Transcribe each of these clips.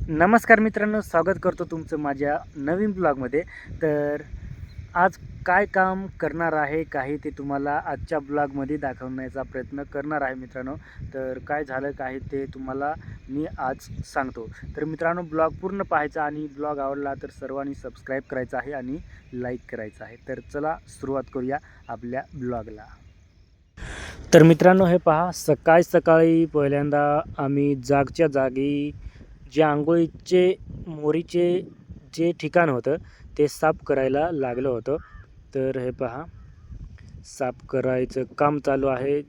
नमस्कार मित्रांनो, स्वागत करतो तुमचं माझ्या नवीन ब्लॉगमध्ये. तर आज काय काम करणार आहे काही ते तुम्हाला आजच्या ब्लॉगमध्ये दाखवण्याचा प्रयत्न करणार आहे मित्रांनो. तर काय झालं काय ते तुम्हाला मी आज सांगतो. तर मित्रांनो, ब्लॉग पूर्ण पाहायचा आणि ब्लॉग आवडला तर सर्वांनी सबस्क्राईब करायचं आहे आणि लाईक करायचं आहे. तर चला सुरुवात करूया आपल्या ब्लॉगला. तर मित्रांनो, हे पहा, सकाळी पहिल्यांदा आम्ही जागच्या जागी जे आंघोळीचे मोरीचे जे ठिकाण होतं ते साफ करायला लागलं होतं. तर हे पहा, साफ करायचं काम चालू आहे.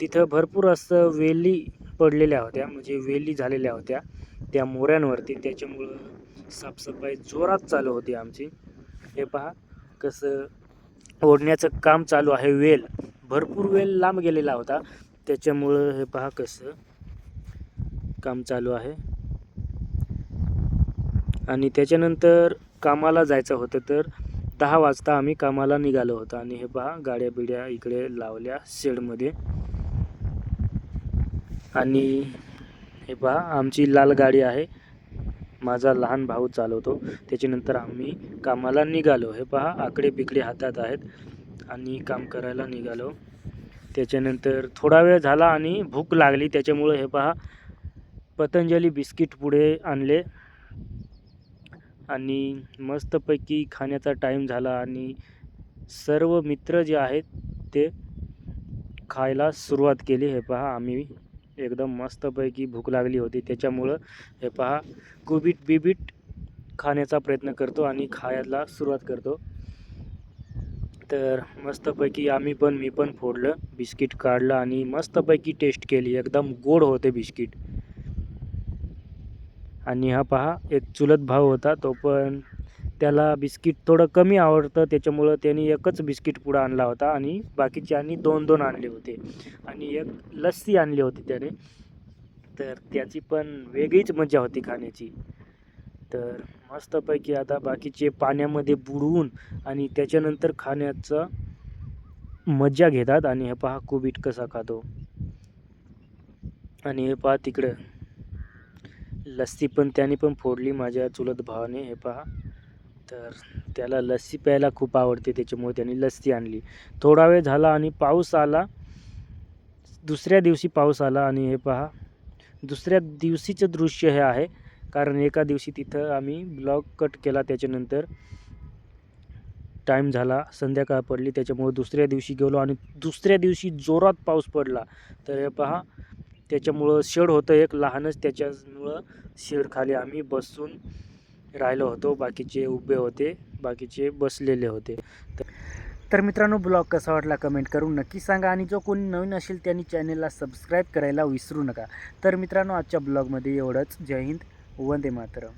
तिथं भरपूर असं वेली पडलेल्या होत्या, म्हणजे वेली झालेल्या होत्या त्या मोऱ्यांवरती. त्याच्यामुळं साफसफाई जोरात चालू होती आमची. हे पहा कसं ओढण्याचं काम चालू आहे. भरपूर वेल लांब गेलेला होता, त्याच्यामुळं हे पहा कसं काम चालू आहे. आणि त्याच्यानंतर कामाला जायचं होतं. तर 10 वाजता आम्ही कामाला निघालो होतो. आणि हे पहा, गाड्या बिड्या इकडे लावल्या शेडमध्ये. आणि हे पहा, आमची लाल गाडी आहे, माझा लहान भाऊ चालवतो. त्याच्यानंतर आम्ही कामाला निघालो. हे पहा, आकडे बिकडे हातात आहेत आणि काम करायला निघालो. त्याच्यानंतर थोडा वेळ झाला आणि भूक लागली, त्याच्यामुळे हे पहा, पतंजली बिस्किट पुढे आणले आणि मस्तपैकी खाण्याचा टाईम झाला. आणि सर्व मित्र जे आहेत ते खायला सुरुवात केली. हे पहा, आम्ही एकदम मस्तपैकी भूक लागली होती, त्याच्यामुळं हे पहा बिबीट खाण्याचा प्रयत्न करतो आणि खायला सुरुवात करतो. तर मस्तपैकी मी पण फोडलं, बिस्किट काढलं आणि मस्तपैकी टेस्ट केली. एकदम गोड होते बिस्किट. आणि हा पहा, एक चुलत भाऊ होता, तो पण त्याला बिस्किट थोडं कमी आवडतं, त्याच्यामुळं त्याने एकच बिस्किट पुढं आणला होता आणि बाकीच्यांनी 2-2 आणले होते. आणि एक लस्सी आणली होती त्याने. तर त्याची पण वेगळीच मजा होती खाण्याची. तर मस्तपैकी आता बाकीचे पाण्यामध्ये बुडवून आणि त्याच्यानंतर खाण्याचा मजा घेतात. आणि हे पहा कुबीट कसा खातो. आणि हे पहा तिकडं लस्सी पण त्याने पण फोडली माझ्या चुलत भावाने. हे पहा, तर त्याला लस्सी प्यायला खूप आवडते, त्याच्यामुळे त्याने लस्सी आणली. थोडा वेळ झाला आणि पाऊस आला. दुसऱ्या दिवशी पाऊस आला. आणि हे पहा, दुसऱ्या दिवशीचं दृश्य हे आहे, कारण एका दिवशी तिथं आम्ही ब्लॉग कट केला. त्याच्यानंतर टाईम झाला, संध्याकाळ पडली, त्याच्यामुळे दुसऱ्या दिवशी गेलो आणि दुसऱ्या दिवशी जोरात पाऊस पडला. तर हे पहा, त्याच्यामुळं शेड होतं एक लहानच, त्याच्यामुळं शेडखाली आम्ही बसून राहिलो होतो. बाकीचे उभे होते, बाकीचे बसलेले होते. तर मित्रांनो, ब्लॉग कसा वाटला कमेंट करून नक्की सांगा. आणि जो कोणी नवीन असेल त्यांनी चॅनलला सबस्क्राईब करायला विसरू नका. तर मित्रांनो, आजच्या ब्लॉगमध्ये एवढंच. जय हिंद, वंदे मातरम.